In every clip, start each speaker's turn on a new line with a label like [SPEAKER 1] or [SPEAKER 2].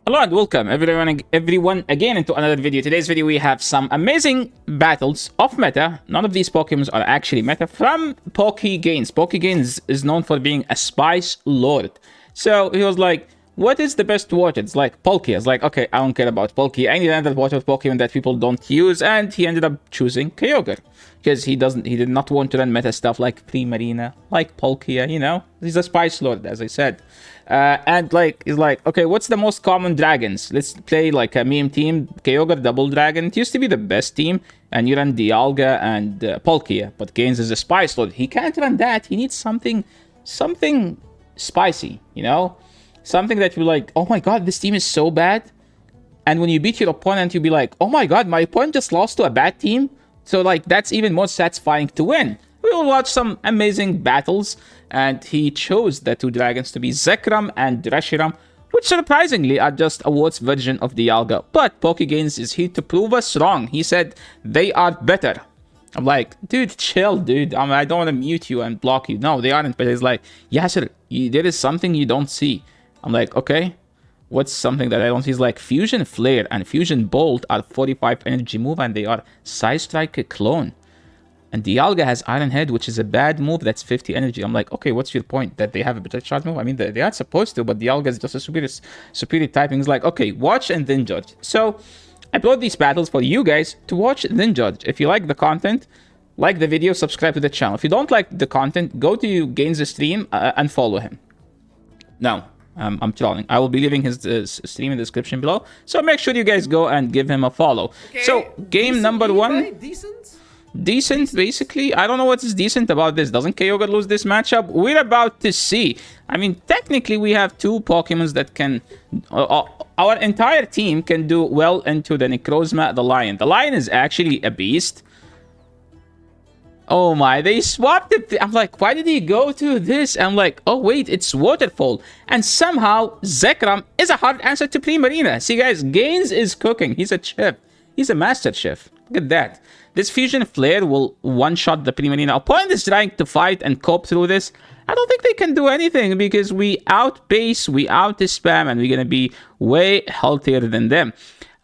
[SPEAKER 1] Hello and welcome everyone again into another video. Today's video we have some amazing battles of meta. None of these Pokemons are actually meta from PokeGainnnsss. PokeGainnnsss is known for being a spice lord. So he was like, what is the best water? It's like Palkia. It's like, okay, I don't care about Palkia. I need another water Pokemon that people don't use, and he ended up choosing Kyogre. Because he did not want to run meta stuff like Primarina, like Palkia, you know? He's a spice lord, as I said. And like, he's like, okay, what's the most common dragons? Let's play like a meme team. Kyogre double dragon. It used to be the best team. And you run Dialga and Palkia. But Gaines is a spice lord. He can't run that. He needs something spicy, you know? Something that you're like, oh my god, this team is so bad. And when you beat your opponent, you'll be like, oh my god, my opponent just lost to a bad team. So like, that's even more satisfying to win. We will watch some amazing battles. And he chose the two dragons to be Zekrom and Reshiram, which surprisingly are just a worse version of Dialga. But PokeGainnnsss is here to prove us wrong. He said they are better. I'm like, dude, chill, dude. I don't want to mute you and block you. No, they aren't. But he's like, yeah, sir, there is something you don't see. I'm like, okay, what's something that I don't see? He's like, Fusion Flare and Fusion Bolt are 45 energy move, and they are Side Strike clone. And Dialga has Iron Head, which is a bad move that's 50 energy. I'm like, okay, what's your point? That they have a better charge move? I mean, they are supposed to, but Dialga is just a superior typing. It's like, okay, watch and then judge. So I brought these battles for you guys to watch and then judge. If you like the content, like the video, subscribe to the channel. If you don't like the content, go to Gaines' stream and follow him. No, I'm trolling. I will be leaving his stream in the description below. So make sure you guys go and give him a follow. Okay. So game number one. Decent, basically. I don't know what is decent about this. Doesn't Kyogre lose this matchup? We're about to see. I mean, technically, we have two Pokemons that can... our entire team can do well into the Necrozma, the Lion. The Lion is actually a beast. Oh my, they swapped it. I'm like, why did he go to this? I'm like, oh wait, it's Waterfall. And somehow, Zekrom is a hard answer to Primarina. See guys, Gaines is cooking. He's a chef. He's a master chef. Look at that. This Fusion Flare will one-shot the Primarina. Opponent is trying to fight and cope through this. I don't think they can do anything because we outpace, we out-spam, and we're going to be way healthier than them.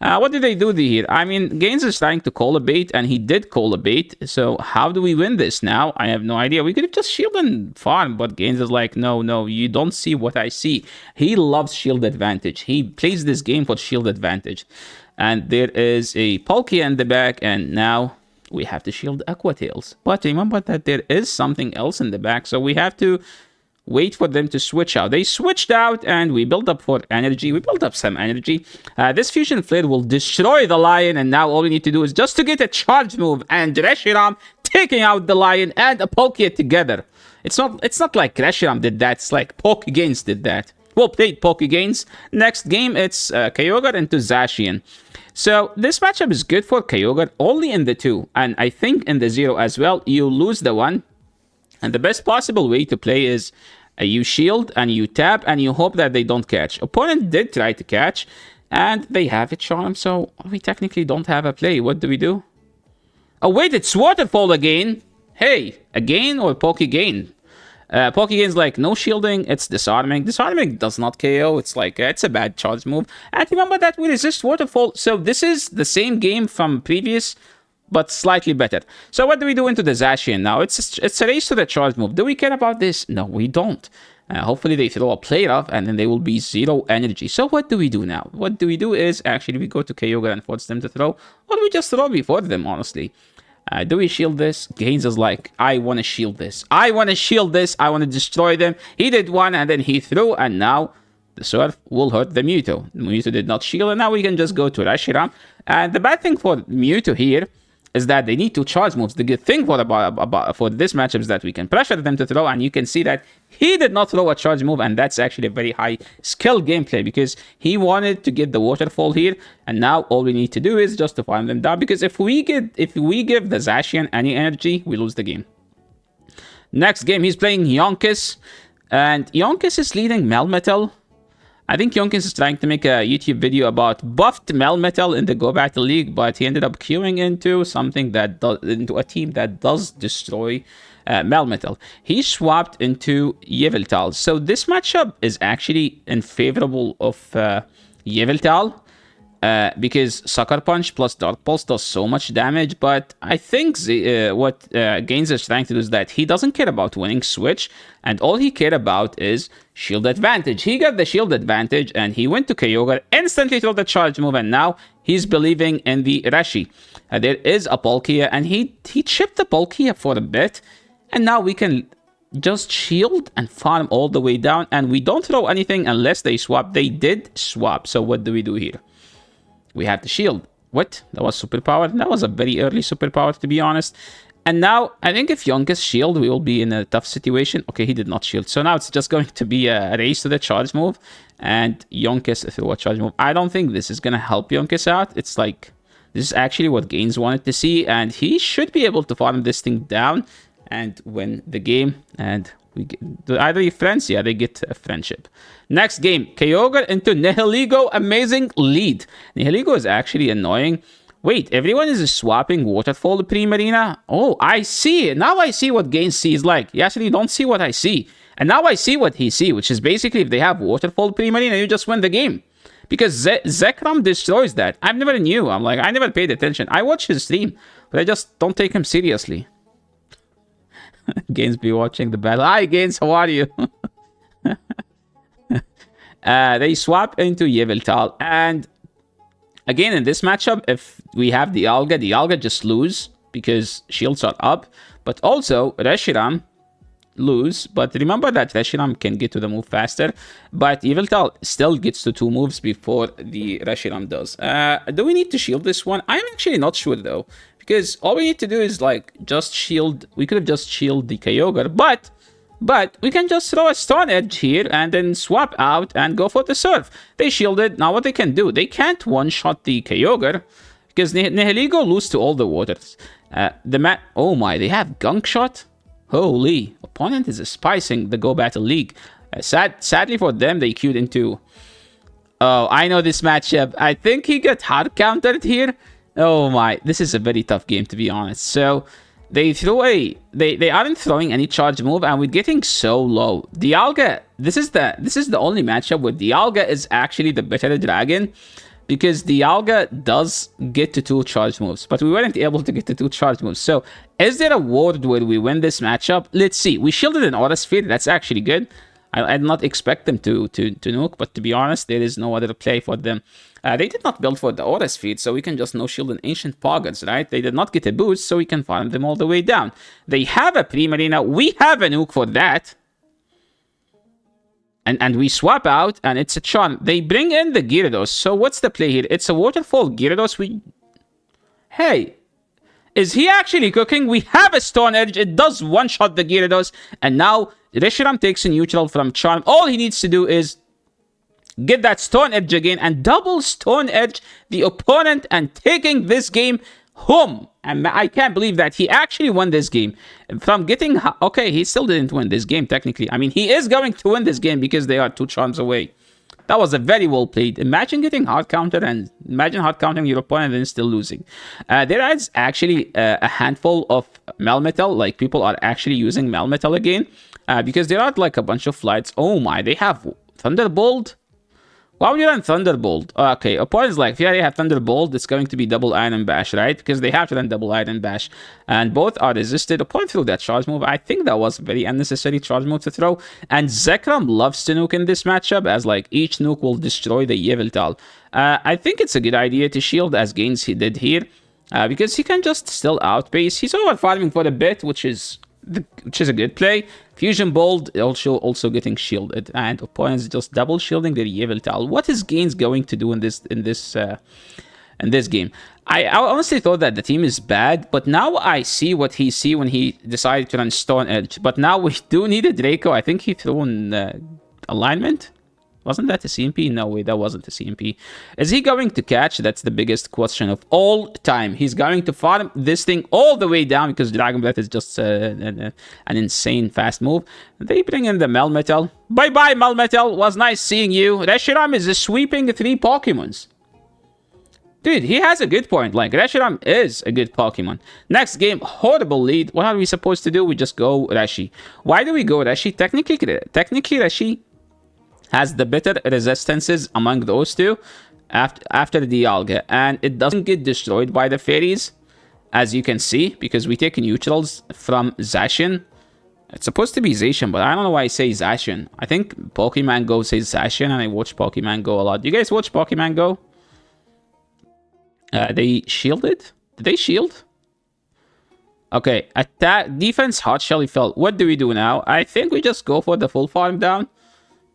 [SPEAKER 1] What did they do here? I mean, Gaines is trying to call a bait, and he did call a bait. So how do we win this now? I have no idea. We could have just shield and farm, but Gaines is like, no, you don't see what I see. He loves shield advantage. He plays this game for shield advantage. And there is a Palkia in the back, and now we have to shield Aqua Tails. But remember that there is something else in the back, so we have to wait for them to switch out. They switched out, and we built up for energy. We built up some energy. This Fusion Flare will destroy the Lion, and now all we need to do is just to get a charge move, and Reshiram taking out the Lion and a Palkia together. It's not like Reshiram did that. It's like PokeGainnnsss did that. Well played, PokeGainnnsss. Next game, it's Kyogre into Zacian. So this matchup is good for Kyogre only in the 2, and I think in the 0 as well. You lose the 1, and the best possible way to play is you shield and you tap and you hope that they don't catch. Opponent did try to catch, and they have a charm, so we technically don't have a play. What do we do? Oh wait, it's Waterfall again. Hey, again or PokeGainnnsss? PokeGainnnsss like, no shielding, it's disarming. Disarming does not KO, it's like, it's a bad charge move. And remember that we resist Waterfall, so this is the same game from previous, but slightly better. So what do we do into the Zacian now? It's a race to the charge move. Do we care about this? No, we don't. Hopefully they throw a play rough, and then they will be 0 energy. So what do we do now? What do we do is, actually, we go to Kyogre and force them to throw, or we just throw before them, honestly. Do we shield this? Gaines is like, I want to shield this. I want to shield this. I want to destroy them. He did one, and then he threw, and now the Surf will hurt the Mewtwo. Mewtwo did not shield, and now we can just go to Reshiram. And the bad thing for Mewtwo here is that they need 2 charge moves. The good thing for this matchup is that we can pressure them to throw, and you can see that he did not throw a charge move, and that's actually a very high skill gameplay because he wanted to get the Waterfall here, and now all we need to do is just to farm them down, because if we give the Zacian any energy, we lose the game. Next game, he's playing Yveltal, and Yveltal is leading Melmetal. I think Yveltal is trying to make a YouTube video about buffed Melmetal in the Go Battle League, but he ended up queuing into into a team that does destroy Melmetal. He swapped into Yveltal. So this matchup is actually in favorable of Yveltal. Because Sucker Punch plus Dark Pulse does so much damage, but I think what Gaines is trying to do is that he doesn't care about winning Switch, and all he cared about is shield advantage. He got the shield advantage, and he went to Kyogre, instantly threw the charge move, and now he's believing in the Reshi. There is a Palkia, and he chipped the Palkia for a bit, and now we can just shield and farm all the way down, and we don't throw anything unless they swap. They did swap, so what do we do here? We have the shield. What? That was superpower? That was a very early superpower, to be honest. And now, I think if Yonkers shield, we will be in a tough situation. Okay, he did not shield. So now it's just going to be a race to the charge move. And Yonkers through a charge move. I don't think this is going to help Yonkers out. It's like, this is actually what Gaines wanted to see. And he should be able to farm this thing down and win the game. And we get, either your friends, yeah, they get a friendship. Next game, Kyogre into Nihilego. Amazing lead. Nihilego is actually annoying. Wait, everyone is swapping Waterfall pre-Marina? Oh, I see. Now I see what Gaines sees like. You actually don't see what I see. And now I see what he sees, which is basically if they have Waterfall pre-Marina, you just win the game. Because Zekrom destroys that. I never knew. I'm like, I never paid attention. I watch his stream, but I just don't take him seriously. Gaines be watching the battle. Hi, Gaines, how are you? They swap into Yveltal, and again in this matchup, if we have the Alga just lose because shields are up, but also Reshiram lose. But remember that Reshiram can get to the move faster, but Yveltal still gets to 2 moves before the Reshiram does. Do we need to shield this one? I'm actually not sure though, because all we need to do is like just shield. We could have just shielded the Kyogre, but we can just throw a Stone Edge here and then swap out and go for the Surf. They shielded. Now what they can do, they can't one-shot the Kyogre because Nihilego lose to all the waters. Oh my, they have Gunk Shot? Holy, opponent is spicing the Go Battle League. Sadly for them, they queued into... Oh, I know this matchup. I think he got hard countered here. Oh my, this is a very tough game to be honest. So... They aren't throwing any charge move, and we're getting so low. Dialga, this is the only matchup where Dialga is actually the better dragon, because Dialga does get to 2 charge moves, but we weren't able to get to 2 charge moves. So, is there a world where we win this matchup? Let's see. We shielded an Aura Sphere. That's actually good. I did not expect them to nuke, but to be honest, there is no other play for them. They did not build for the Aura Sphere, so we can just no-shield an Ancient Poggers, right? They did not get a boost, so we can farm them all the way down. They have a Primarina. We have a nuke for that. And we swap out, and it's a Charm. They bring in the Gyarados. So what's the play here? It's a Waterfall Gyarados. Hey, is he actually cooking? We have a Stone Edge. It does one-shot the Gyarados. And now Reshiram takes a neutral from Charm. All he needs to do is get that Stone Edge again and double Stone Edge the opponent and taking this game home. And I can't believe that he actually won this game. From getting... Okay, he still didn't win this game, technically. I mean, he is going to win this game because they are 2 charms away. That was a very well played. Imagine getting hard counter and imagine hard countering your opponent and still losing. There is actually a handful of Melmetal. Like, people are actually using Melmetal again. Because there are like a bunch of flights. Oh my, they have Thunderbolt. Why would you run Thunderbolt? Okay, opponent's like, if you already have Thunderbolt, it's going to be double Iron Bash, right? Because they have to run double Iron Bash. And both are resisted. Opponent threw that charge move. I think that was a very unnecessary charge move to throw. And Zekrom loves to nuke in this matchup, as like each nuke will destroy the Yveltal. I think it's a good idea to shield, as Gaines he did here. Because he can just still outpace. He's over farming for a bit, which is a good play. Fusion Bolt also getting shielded, and opponents just double shielding their Yveltal. What is Gaines going to do in this game? I honestly thought that the team is bad, but now I see what he see when he decided to run Stone Edge. But now we do need a Draco. I think he threw in alignment. Wasn't that a CMP? No way, that wasn't a CMP. Is he going to catch? That's the biggest question of all time. He's going to farm this thing all the way down because Dragon Breath is just an insane fast move. They bring in the Melmetal. Bye-bye, Melmetal. Was nice seeing you. Reshiram is sweeping 3 Pokemons. Dude, he has a good point. Like, Reshiram is a good Pokemon. Next game, horrible lead. What are we supposed to do? We just go Reshi. Why do we go Reshi? Technically Reshi has the better resistances among those two after the Dialga, and it doesn't get destroyed by the fairies, as you can see, because we take neutrals from Zacian. It's supposed to be Zacian, but I don't know why I say Zacian. I think Pokemon Go says Zacian, and I watch Pokemon Go a lot. Do you guys watch Pokemon Go? They shielded? Did they shield? Okay, attack, defense, hot shell, Yveltal. What do we do now? I think we just go for the full farm down.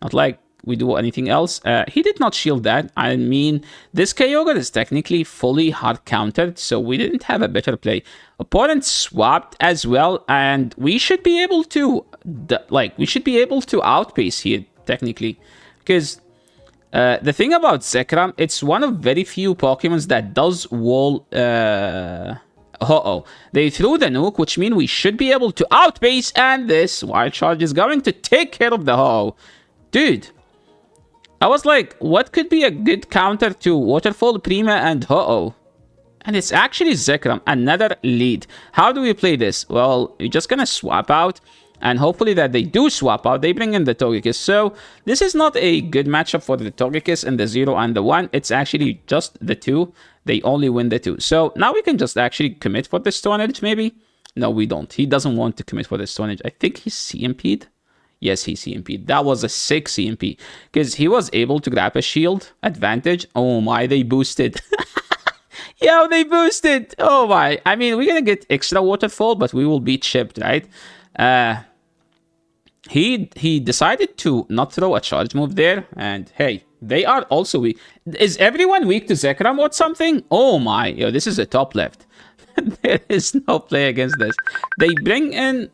[SPEAKER 1] Not like we do anything else. He did not shield that. I mean, this Kyogre is technically fully hard countered, so we didn't have a better play. Opponent swapped as well, and we should be able to, outpace here, technically. Because the thing about Zekrom, it's one of very few Pokemons that does wall... They threw the nuke, which means we should be able to outpace, and this Wild Charge is going to take care of the Ho-Oh. Dude, I was like, what could be a good counter to Waterfall, Prima, and Ho-Oh? And it's actually Zekrom, another lead. How do we play this? Well, we're just gonna swap out, and hopefully that they do swap out. They bring in the Togekiss. So this is not a good matchup for the Togekiss and the 0 and the 1. It's actually just the 2. They only win the 2. So now we can just actually commit for the Stone Edge, maybe? No, we don't. He doesn't want to commit for the Stone Edge. I think he's CMP'd. Yes, he CMP'd. That was a sick CMP. Because he was able to grab a shield advantage. Oh my, they boosted. Yo, they boosted. Oh my. I mean, we're going to get extra Waterfall, but we will be chipped, right? He decided to not throw a charge move there. And hey, they are also weak. Is everyone weak to Zekrom or something? Oh my. Yo, this is a top left. There is no play against this. They bring in...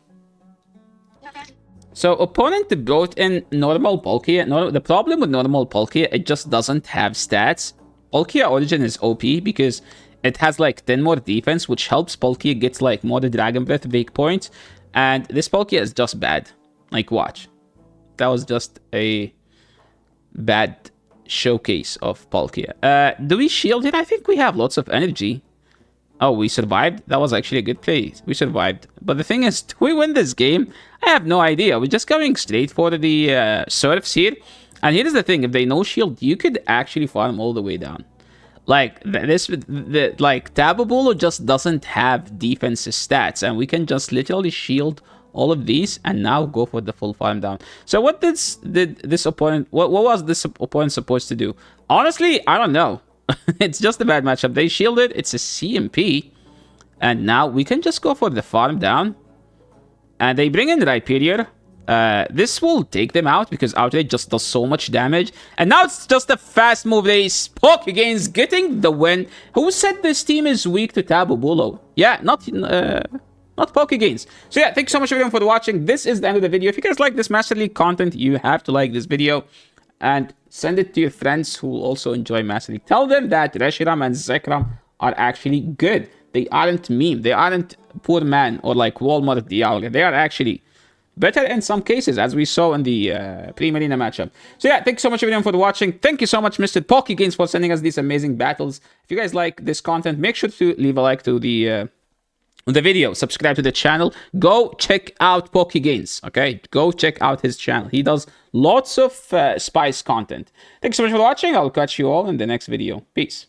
[SPEAKER 1] So, opponent brought in normal Palkia. The problem with normal Palkia, it just doesn't have stats. Palkia Origin is OP because it has like 10 more defense, which helps Palkia get like more Dragon Breath Wake points. And this Palkia is just bad. Like, watch. That was just a bad showcase of Palkia. Do we shield it? I think we have lots of energy. Oh, we survived? That was actually a good play. We survived. But the thing is, do we win this game? I have no idea. We're just going straight for the Surfs here. And here's the thing. If they no shield, you could actually farm all the way down. Like, Tapu Bulu just doesn't have defense stats. And we can just literally shield all of these and now go for the full farm down. So what did this opponent... What was this opponent supposed to do? Honestly, I don't know. It's just a bad matchup. They shielded. It's a CMP. And now we can just go for the farm down. And they bring in Rhyperior. This will take them out because Outrage just does so much damage. And now it's just a fast move. PokeGainnnsss getting the win. Who said this team is weak to Tapu Bulu? Yeah, not PokeGainnnsss. So yeah, thank you so much everyone for watching. This is the end of the video. If you guys like this Master League content, you have to like this video. And send it to your friends who also enjoy Master League. Tell them that Reshiram and Zekrom are actually good. They aren't meme. They aren't poor man or like Walmart Dialga. They are actually better in some cases, as we saw in the pre-Marina matchup. So yeah, thank you so much everyone for watching. Thank you so much, Mr. PokeGainnnsss, for sending us these amazing battles. If you guys like this content, make sure to leave a like to the video, subscribe to the channel. Go check out PokeGainnnsss, okay? Go check out his channel. He does lots of spice content. Thanks so much for watching. I'll catch you all in the next video. Peace.